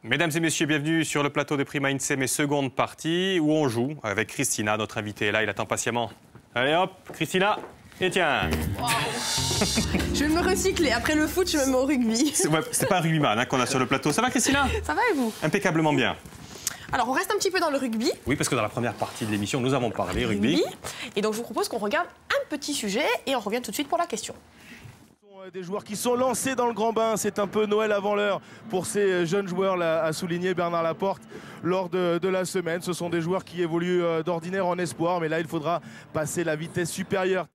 Mesdames et messieurs, bienvenue sur le plateau de Prima INSEM et seconde partie où on joue avec Christina, notre invitée est là, il attend patiemment. Allez hop, Christina, et tiens. Wow. Je vais me recycler, après le foot je me mets au rugby. C'est pas un rugbyman hein, qu'on a sur le plateau, ça va Christina? Ça va et vous? Impeccablement bien. Alors on reste un petit peu dans le rugby. Oui, parce que dans la première partie de l'émission, nous avons parlé rugby. Et donc je vous propose qu'on regarde un petit sujet et on revient tout de suite pour la question. Des joueurs qui sont lancés dans le grand bain, c'est un peu Noël avant l'heure pour ces jeunes joueurs, là, a souligné Bernard Laporte lors de la semaine. Ce sont des joueurs qui évoluent d'ordinaire en espoir, mais là il faudra passer la vitesse supérieure.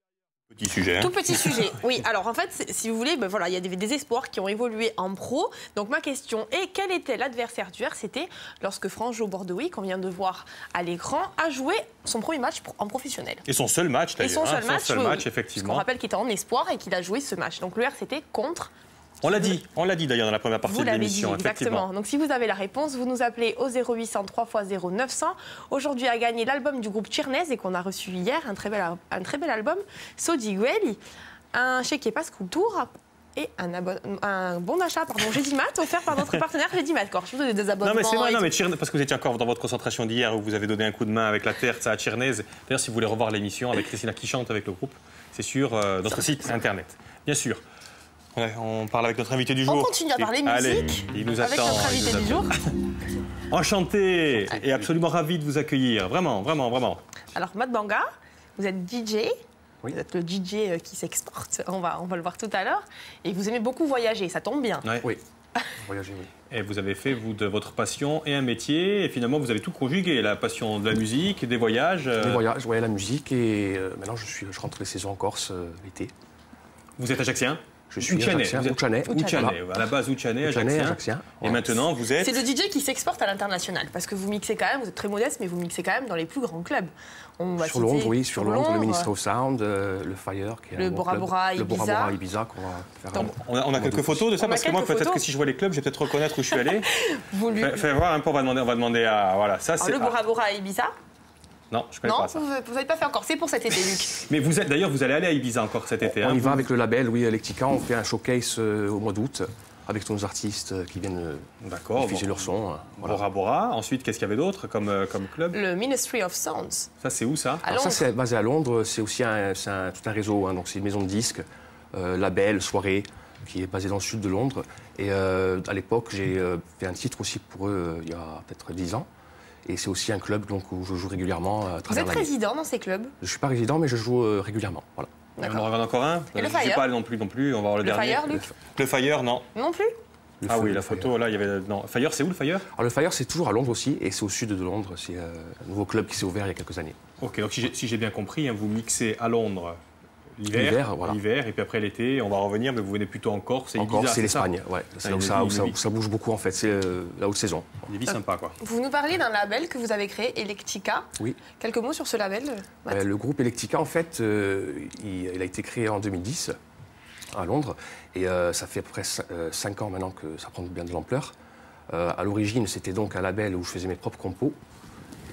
Petit sujet. Hein. Tout petit sujet, oui. Alors en fait, si vous voulez, ben voilà, il y a des espoirs qui ont évolué en pro. Donc ma question est, quel était l'adversaire du RCT lorsque Franjo Bordeaux, qu'on vient de voir à l'écran, a joué son premier match en professionnel? Et son seul match d'ailleurs. Et son seul match, match, effectivement. Parce qu'on rappelle qu'il était en espoir et qu'il a joué ce match. Donc le RCT contre... On l'a dit d'ailleurs dans la première partie de l'émission. Exactement. Donc si vous avez la réponse, vous nous appelez au 0800 3 x 0 900. Aujourd'hui a gagné l'album du groupe Tchernez et qu'on a reçu hier, un très bel album, Sodi Gueli, un chèque passe Culture et un bon d'achat, Gédimat, offert par notre partenaire Gédimat. Je vous donne des abonnements. Non mais c'est vrai, non, mais parce que vous étiez encore dans votre concentration d'hier où vous avez donné un coup de main avec la terre, ça à Tchernez. D'ailleurs, si vous voulez revoir l'émission avec Christina qui chante avec le groupe, c'est sur notre site internet. Bien sûr. On parle avec notre invité du jour. On continue à parler musique. Allez, il nous attend. Avec notre invité du jour. Enchanté et absolument ravi de vous accueillir. Vraiment, vraiment, vraiment. Alors, Matt Banga, vous êtes DJ. Oui. Vous êtes le DJ qui s'exporte. On va le voir tout à l'heure. Et vous aimez beaucoup voyager, ça tombe bien. Ouais. Oui. Voyager, oui. Et vous avez fait, vous, de votre passion et un métier. Et finalement, vous avez tout conjugué. La passion de la musique, des voyages. Des voyages, ouais, la musique. Et maintenant, je rentre les saisons en Corse l'été. Vous êtes ajaxien? Je suis ajaxien, Ouchanais. À la base, Ouchanais, ajaxien. Et maintenant, vous êtes... C'est le DJ qui s'exporte à l'international. Parce que vous mixez quand même, vous êtes très modeste, mais vous mixez quand même dans les plus grands clubs. Sur Londres, oui, sur Londres, le Ministry of Sound, le Fire, qui est le Bora Bora Ibiza. Le Bora Bora Ibiza qu'on va faire. Donc, on a quelques photos de ça, parce que moi, peut-être que si je vois les clubs, je vais peut-être reconnaître où je suis allé. Fais voir un peu, on va demander à... Voilà, ça c'est... Le Bora Bora Ibiza. Non, je connais pas ça. Non, vous n'avez pas fait encore. C'est pour cet été, Luc. Mais d'ailleurs, vous allez aller à Ibiza encore cet été. On y va avec le label, oui, Electica. On fait un showcase au mois d'août avec tous nos artistes qui viennent diffuser leur son. Voilà. Bora Bora. Ensuite, qu'est-ce qu'il y avait d'autre comme club? Le Ministry of Sounds. Ça, c'est où ça? Alors ça, c'est basé à Londres. C'est aussi tout un réseau. Hein, donc c'est une maison de disques, label, soirée, qui est basée dans le sud de Londres. Et à l'époque, j'ai fait un titre aussi pour eux il y a peut-être 10 ans. Et c'est aussi un club donc, où je joue régulièrement à travers l'année. Vous êtes résident dans ces clubs? Je ne suis pas résident, mais je joue régulièrement. Voilà. On en regarde encore un? Et le Fire? Je ne sais pas non plus. On va voir le dernier. Fire, Luc? Le Fire, non. Non plus? Oui, la photo, là, il y avait... Non. Fire, c'est où le Fire? Alors, le Fire, c'est toujours à Londres aussi, et c'est au sud de Londres. C'est un nouveau club qui s'est ouvert il y a quelques années. Ok, donc si j'ai bien compris, hein, vous mixez à Londres l'hiver, voilà. Et puis après l'été, on va revenir, mais vous venez plutôt en Corse et Ibiza. En Corse, c'est l'Espagne, ouais. C'est là où ça bouge beaucoup, en fait. C'est la haute saison. Des vies sympas, quoi. Vous nous parlez d'un label que vous avez créé, Electica. Oui. Quelques mots sur ce label, Matt? Le groupe Electica, en fait, il a été créé en 2010 à Londres. Et ça fait à peu près 5 ans maintenant que ça prend bien de l'ampleur. À l'origine, c'était donc un label où je faisais mes propres compos.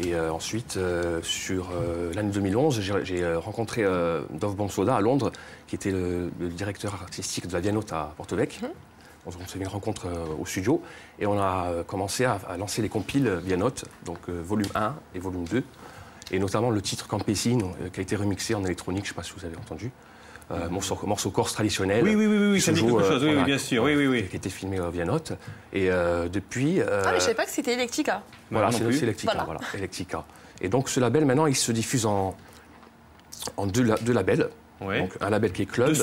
Et ensuite, sur l'année 2011, j'ai rencontré Dove Bonsoda à Londres, qui était le directeur artistique de la Vianote à Porto Vecchio. On s'est fait une rencontre au studio et on a commencé à lancer les compiles Vianote, donc volume 1 et volume 2, et notamment le titre Campesino, qui a été remixé en électronique, je ne sais pas si vous avez entendu. Morceau corse traditionnel. Oui, ça dit quelque chose, oui, bien sûr, oui. Qui était filmé au Vianote. Et depuis... mais je ne savais pas que c'était Electica. Voilà, c'est Electica, voilà, Electica. Et donc ce label, maintenant, il se diffuse en deux labels. Ouais. Donc un label qui est club.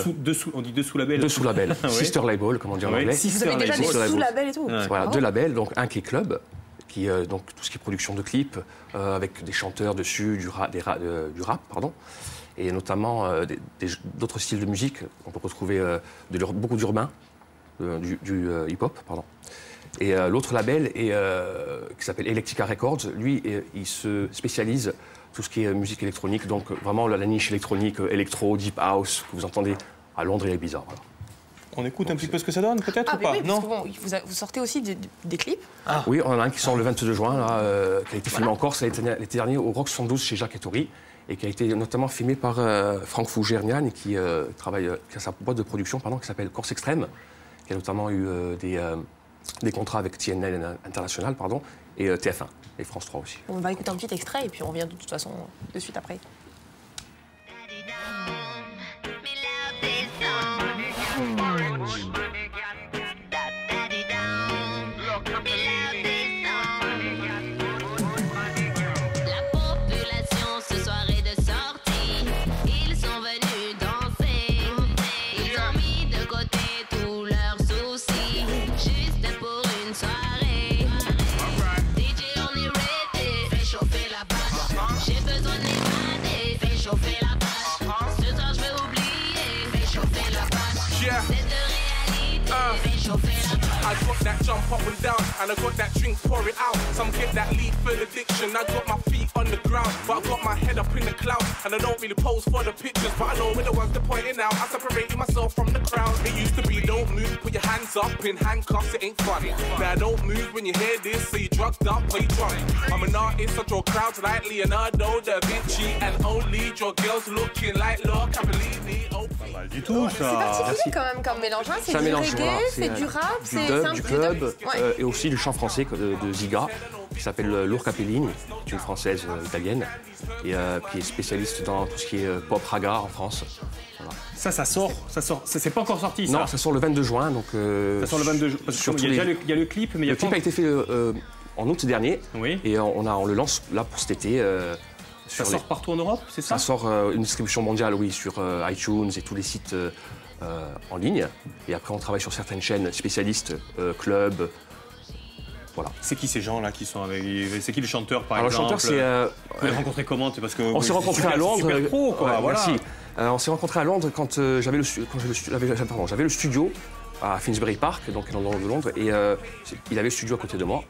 On dit dessous label. Dessous label. Sister label, comme on dit en anglais. Vous avez déjà des sous-labels et tout. Voilà, deux labels. Donc un qui est club, qui donc tout ce qui est production de clips, avec des chanteurs dessus, du rap, pardon. Et notamment d'autres styles de musique. On peut retrouver beaucoup d'urbain, du hip-hop, pardon. Et l'autre label qui s'appelle Electica Records, lui, il se spécialise tout ce qui est musique électronique, donc vraiment la niche électronique, électro, deep house, que vous entendez à Londres et à Ibiza. Voilà. On écoute un petit peu ce que ça donne, peut-être, ou mais pas? oui, Non. parce que bon, vous sortez aussi des clips. Oui, on en a un qui sort le 22 juin, là, qui a été filmé encore, ça a été l'été dernier au Rock 72 chez Jacques Ettori, et qui a été notamment filmé par Franck Fougernian, qui a sa boîte de production qui s'appelle Corse Extrême, qui a notamment eu des contrats avec TNL International et TF1 et France 3 aussi. On va écouter un petit extrait et puis on revient de toute façon de suite après. I got that jump up and down, and I got that drink, pour it out. Some get that lethal addiction. I got my feet on the ground, but I got my head up in the clouds. And I don't really pose for the pictures, but I know we're the ones that pointing out. I separated myself from the crowd. It used to be don't move, put your hands up in handcuffs, it ain't funny. Now don't move when you hear this, so you drugged up or you drunk. I'm an artist, I draw crowds like Leonardo da Vinci, and only draw girls looking like Laura Capellini. Pas mal du tout, C'est ça. particulier quand même comme mélange. Hein. C'est du mélange, reggae, voilà, c'est du rap, du c'est dub, un du peu club, Ouais. et aussi du chant français de Ziga, qui s'appelle Laura Capellini, qui est une française italienne, et qui est spécialiste dans tout ce qui est pop raga en France. Voilà. Ça sort. C'est pas encore sorti, ça. Non, ça sort le 22 juin. Donc, Ça sort le 22 juin. Parce qu'il y a le clip, mais il y a le clip a été fait en août dernier, Oui. et on le lance là pour cet été. Ça sort partout en Europe, c'est ça? Ça sort une distribution mondiale, oui, sur iTunes et tous les sites en ligne. Et après, on travaille sur certaines chaînes spécialistes, clubs. Voilà. C'est qui ces gens-là qui sont avec... C'est qui le chanteur, par Alors, exemple? le chanteur, c'est. Vous l'avez rencontré comment? Parce que On s'est rencontrés à Londres. Super pro, quoi. Ouais, Voilà. Merci. On s'est rencontrés à Londres quand j'avais le studio à Finsbury Park, donc dans le nord de Londres, et il avait le studio à côté de moi.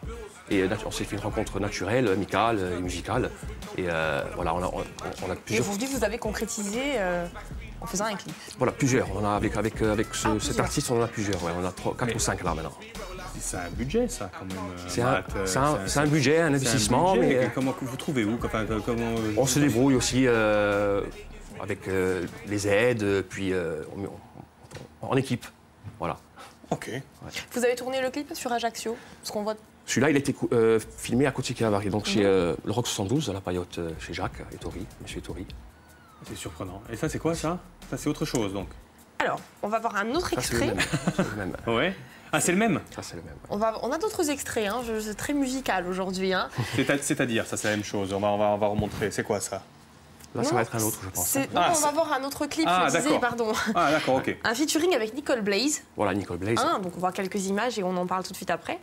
Et on s'est fait une rencontre naturelle, amicale et musicale. Et voilà, on a Et plusieurs. aujourd'hui, vous avez concrétisé en faisant un clip. Voilà, plusieurs. On en a avec cet plusieurs. artiste, on en a plusieurs. Ouais, on en a 4 ou 5 là maintenant. C'est un budget, ça, quand même. C'est un budget, un investissement. Mais comment vous trouvez où? on se débrouille aussi avec les aides, puis en équipe. Voilà. Ok. Vous avez tourné le clip sur Ajaccio, parce qu'on voit. Celui-là, il a été filmé à Côte-Chicavari, donc chez le Rock 72, à la Payotte, chez Jacques Ettori, monsieur Ettori. C'est surprenant. Et ça, c'est quoi, ça? Ça, c'est autre chose, donc. Alors, on va voir un autre Ça, c'est le extrait. même. C'est le même. Ouais. Ah, c'est le même? Ça, c'est le même. On a d'autres extraits, hein. C'est très musical aujourd'hui. Hein. C'est-à-dire, ça, c'est la même chose. On va remontrer. C'est quoi, ça? Là, ça Non, va être un autre, je pense. Non, on va voir un autre clip, Ah, je disais, d'accord. pardon. Ah, d'accord, ok. Un featuring avec Nicole Blaze. Voilà, Nicole Blaze. Hein, donc on voit quelques images et on en parle tout de suite après.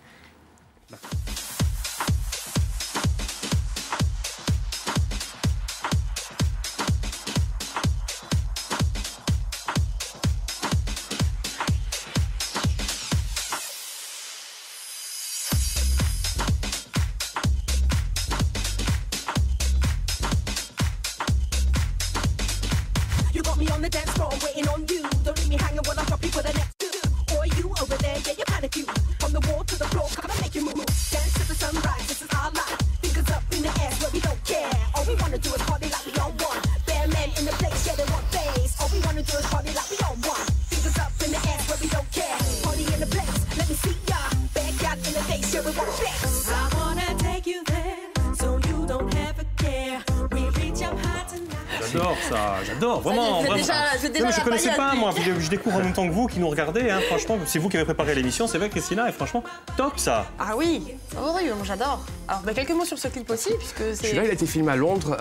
You got me on the dance floor waiting on you. Don't leave me hanging when I drop you for the next two. Or you over there, yeah, you're kinda cute. From the wall to the floor, come and make you move. Dance to the sunrise, this is our life. Fingers up in the air, where we don't care. All we wanna do is party like we on one. Bare men in the place, yeah, they want face. All we wanna do is party like we on one. Fingers up in the air, where we don't care. Party in the place, let me see ya. Backyard in the face, yeah, we want flex. I wanna take you there, so you don't have a care. We reach up high tonight. J'adore ça, j'adore, vraiment. Vous êtes vraiment. déjà Non, mais la je connaissais paillade, pas, lui. moi. Je découvre en même temps que vous qui nous regardez. Hein, franchement, c'est vous qui avez préparé l'émission, c'est vrai, Christina, et franchement, top ça. Ah oui, moi j'adore. Alors quelques mots sur ce clip aussi, puisque c'est. Celui-là, il a été filmé à Londres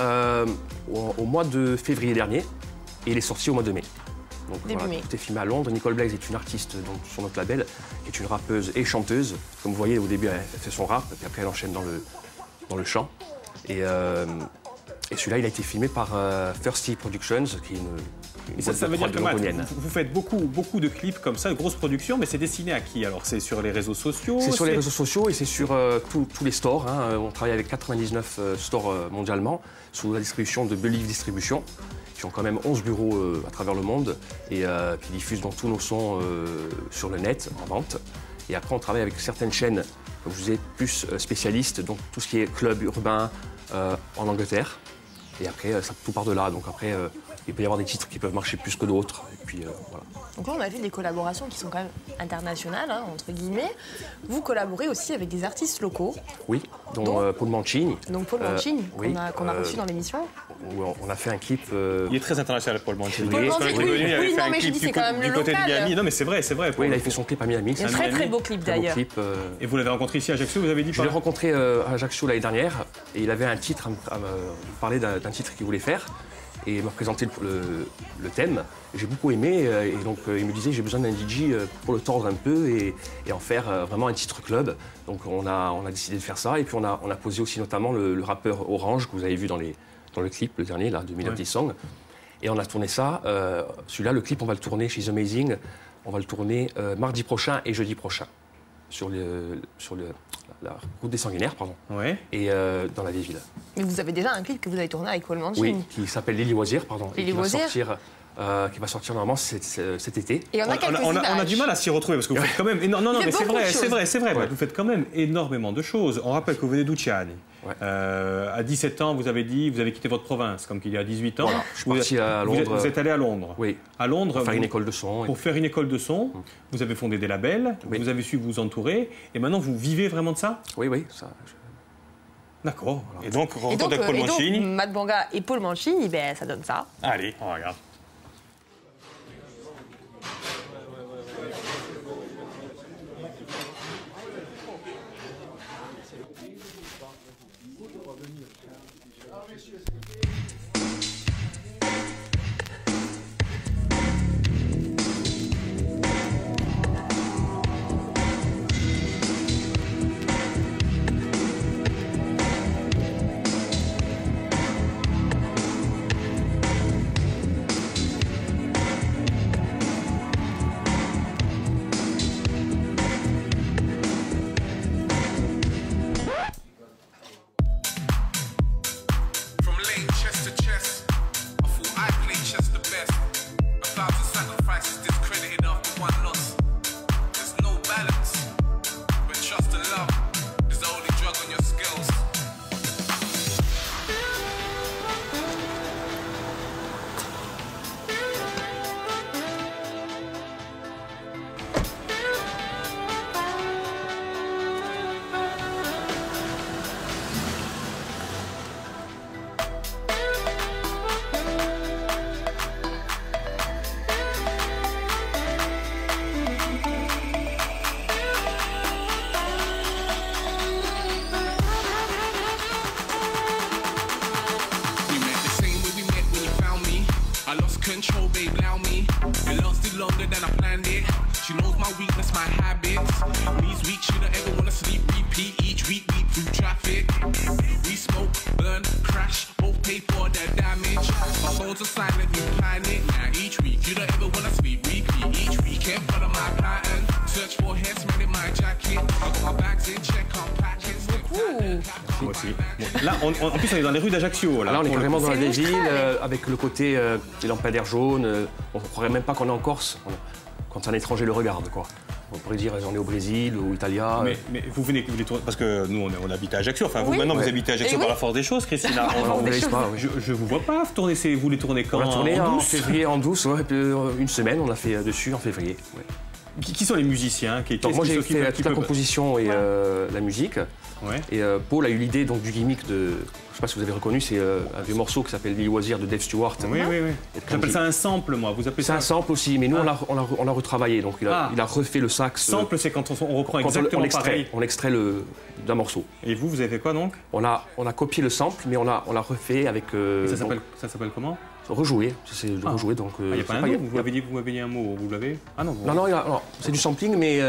au mois de février dernier, et il est sorti au mois de mai. Donc, Début mai. tout est filmé à Londres. Nicole Blaze est une artiste donc, sur notre label, qui est une rappeuse et chanteuse. Comme vous voyez, au début, elle fait son rap, puis après, elle enchaîne dans le chant. Et celui-là, il a été filmé par Thirsty Productions, qui est une Et ça boîte veut de dire prod que Matt, londonienne. vous faites beaucoup de clips comme ça, de grosses productions, mais c'est destiné à qui? Alors, c'est sur les réseaux sociaux? C'est sur les réseaux sociaux et c'est sur tous les stores. Hein. On travaille avec 99 stores mondialement sous la distribution de Believe Distribution. qui ont quand même 11 bureaux à travers le monde et qui diffusent donc tous nos sons sur le net, en vente. Et après, on travaille avec certaines chaînes, comme je vous disais, plus spécialistes, donc tout ce qui est club urbain en Angleterre. Et après, tout part de là. Donc après, il peut y avoir des titres qui peuvent marcher plus que d'autres. Et puis voilà. Donc là, on a vu des collaborations qui sont quand même internationales, hein, entre guillemets. Vous collaborez aussi avec des artistes locaux. Oui, dont Paul Mancini. Donc Paul Mancini, oui, qu'on a reçu dans l'émission. Où on a fait un clip. Il est très international, Paul Mancini. Paul Mancini, oui, non, mais je dis, c'est quand même du le côté de local. Miami. Non, mais c'est vrai, c'est vrai. Oui, il a fait son clip à Miami. C'est un très très beau clip d'ailleurs. Et vous l'avez rencontré ici à Ajaccio, vous avez dit Je l'ai rencontré à Ajaccio l'année dernière et il avait un titre à me parler d'un titre qu'il voulait faire. Et il m'a présenté le thème. J'ai beaucoup aimé et donc il me disait j'ai besoin d'un DJ pour le tordre un peu et en faire vraiment un titre club. Donc on a décidé de faire ça et puis on a posé aussi notamment le rappeur Orange que vous avez vu dans le clip, le dernier là, 2010 Song. Et on a tourné ça. Celui-là, le clip, on va le tourner chez The Amazing. On va le tourner mardi prochain et jeudi prochain sur la route des Sanguinaires, pardon. Ouais. Et dans la vieille ville. Mais vous avez déjà un clip que vous avez tourné avec Paul Mancini. Oui, qui s'appelle Lily Loisir, pardon. Lily Loisir. Qui va sortir normalement cet été. Et on a du mal à s'y retrouver parce que vous faites quand même. Non, mais c'est vrai. Ouais. Vous faites quand même énormément de choses. On rappelle que vous venez d'Ucciani. Ouais. À 17 ans, vous avez quitté votre province, comme qu'il y a 18 ans. Voilà, je suis parti à Londres. Vous êtes allé à Londres. Oui. À Londres. Pour faire une école de son. Pour faire une école de son, vous avez fondé des labels, oui. vous avez su vous entourer, et maintenant vous vivez vraiment de ça ? Oui, ça. D'accord. Voilà. Et donc, rencontre avec Paul Mancini. Matt Banga et Paul Mancini, ben, ça donne ça. Allez, on regarde. Control, babe, allow me. It lasted longer than I planned it. She knows my weakness, my habits. These weeks, she don't ever wanna sleep. Repeat each week, week through traffic. We smoke, burn, crash, both pay for the damage. My phones are silent, we panic. Now each week, you don't ever wanna sleep. Repeat each weekend, follow my pattern. Search for hair, smell in my jacket. I got my bags in check, I'm packing. Moi aussi. Bon, là, en plus, on est dans les rues d'Ajaccio. Là, on est carrément dans la vieille ville, avec le côté des lampadaires jaunes. On ne croirait même pas qu'on est en Corse, quand un étranger le regarde, quoi. On pourrait dire on est au Brésil ou Italia. Mais vous venez tourner, parce que nous, on habite à Ajaccio. Enfin, vous, Oui. maintenant, Ouais. vous habitez à Ajaccio par la force des choses, Christina. On ne laisse pas, oui. Je vous vois pas tourner. Vous les tournez quand? On a tourné en douce février, en douce, ouais, et puis, une semaine, on a fait dessus en février. Ouais. Qui sont les musiciens? Donc, moi, j'ai fait toute la composition et la musique. Ouais. Et Paul a eu l'idée donc du gimmick de, je sais pas si vous avez reconnu, c'est un vieux morceau qui s'appelle Lily Loisir de Dave Stewart. Oui. J'appelle ça un sample, moi. Vous appelez C'est ça un sample aussi, mais nous on l'a retravaillé, donc il a refait le sax. Sample, c'est quand on reprend quand exactement pareil. on extrait d'un morceau. Et vous avez fait quoi donc? On a copié le sample, mais on l'a refait avec. Ça s'appelle comment? Rejouer, c'est de rejouer donc. Il n'y a pas un mot. Vous m'avez dit un mot. Vous l'avez? Ah non. Non, c'est du sampling, mais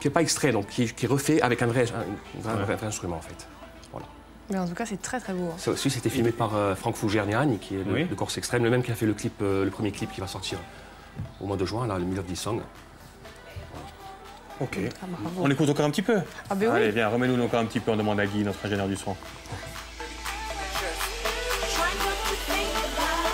qui n'est pas extrait, donc qui est refait avec un vrai instrument en fait. Voilà. Mais en tout cas, c'est très très beau. Ça aussi, c'était filmé par Franck Fougerniani, qui est le Corse Extrême, le même qui a fait le clip, le premier clip qui va sortir au mois de juin, là, le Melody Song. Ok. Ah, bravo. On écoute encore un petit peu? Ah ben oui. Allez, viens, remets-nous encore un petit peu. On demande à Guy, notre ingénieur du son. Try not to think about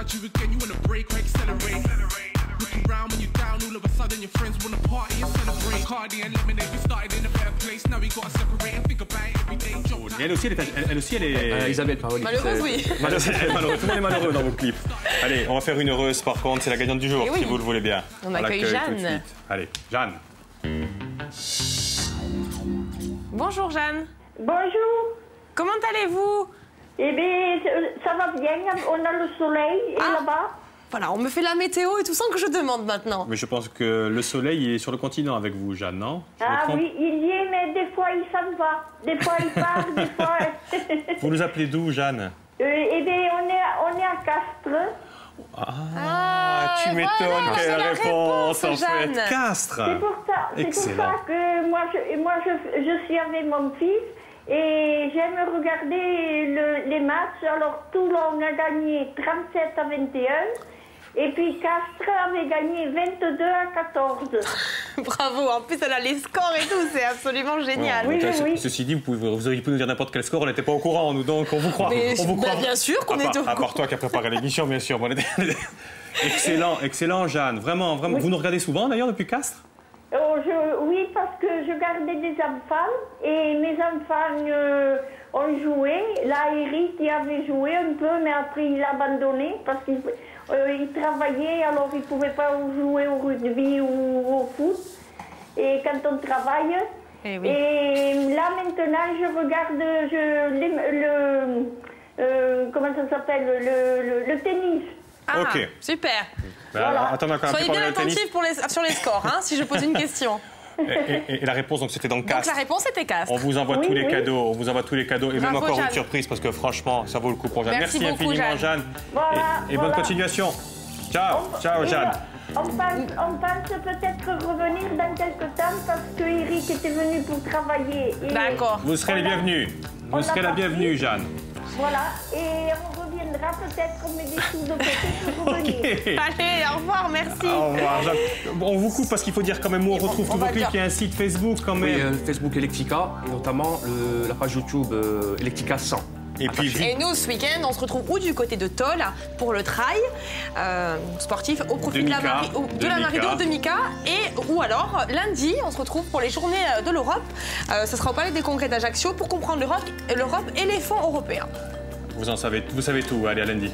around you again, you wanna break or accelerate. Looking round when you're down, all of a sudden your friends wanna party and celebrate. Cardi and lemonade, we started in a better place. Now we gotta separate and think about it every day. Et elle aussi, elle est... Isabelle Paroli. Malheureuse, oui. Malheureuse, tout le monde est malheureux dans vos clips. Allez, on va faire une heureuse par contre, c'est la gagnante du jour, Eh oui. si vous le voulez bien. On accueille l'accueille Jeanne. tout de suite. Allez, Jeanne. Bonjour Jeanne. Bonjour. Comment allez-vous? Eh bien, ça va bien, on a le soleil et là-bas. Voilà, on me fait la météo et tout sans que je demande maintenant. Mais je pense que le soleil est sur le continent avec vous, Jeanne, non? Je me Ah trompe? oui, il y est, mais des fois il s'en va. Des fois il part, des fois... Vous nous appelez d'où, Jeanne? Eh bien, on est à Castres. Tu et m'étonnes voilà, quelle c'est la réponse, en fait. Jeanne. Castres. C'est pour ça Excellent. que moi je suis avec mon fils et j'aime regarder les matchs. Alors Toulon a gagné 37 à 21 et puis Castres avait gagné 22 à 14. Bravo, en plus elle a les scores et tout, c'est absolument génial. Oui, oui. Ceci dit, vous auriez pu nous dire n'importe quel score, on n'était pas au courant, nous, donc on vous croit. Mais on vous bah, croit. bien sûr qu'on est au À part courant. toi qui as préparé l'émission, bien sûr. Bon, excellent, excellent, Jeanne. Vraiment, vraiment. Oui. Vous nous regardez souvent, d'ailleurs, depuis Castres? Oui, parce que je gardais des enfants et mes enfants ont joué. Là, Eric, il avait joué un peu, mais après il a abandonné parce qu'il travaillait, alors il ne pouvait pas jouer au rugby ou au foot. Et quand on travaille, Eh oui. et là maintenant je regarde comment ça s'appelle, le tennis. Ah, Ok. super. Ben, alors, attends, on a quand même Soyez pu bien parler de tennis. attentifs sur les scores, hein, si je pose une question. Et la réponse, donc, c'était dans le Donc la Castres. réponse était Castres. On vous envoie Oui, tous les oui. cadeaux, on vous envoie tous les cadeaux et même Bravo, encore une Jeanne. surprise parce que franchement, ça vaut le coup pour Jeanne. Merci beaucoup, infiniment, Jeanne. Voilà, Et bonne voilà. continuation. Ciao, ciao, Et Jeanne. on pense peut-être revenir dans quelques temps parce que Eric était venu pour travailler. Et D'accord. Vous serez les on a- bienvenus. on Vous serez a la parti. bienvenue, Jeanne. Voilà, et on reviendra peut-être, on met des sous de côté pour revenir. Ok. Allez, au revoir, merci. Au revoir, Jeanne. On vous coupe parce qu'il faut dire quand même où on retrouve tous va vos le clips. dire. Il y a un site Facebook quand Oui, même. Facebook Electrica, et notamment la page YouTube Electrica 100. Et puis, Et nous, ce week-end, on se retrouve où du côté de Toll pour le trail sportif au profit De de la Mika. de la marée d'eau de Mika. Ou alors, lundi, on se retrouve pour les journées de l'Europe. Ce sera au Palais des Congrès d'Ajaccio pour comprendre l'Europe et les fonds européens. vous savez tout. Allez, à lundi.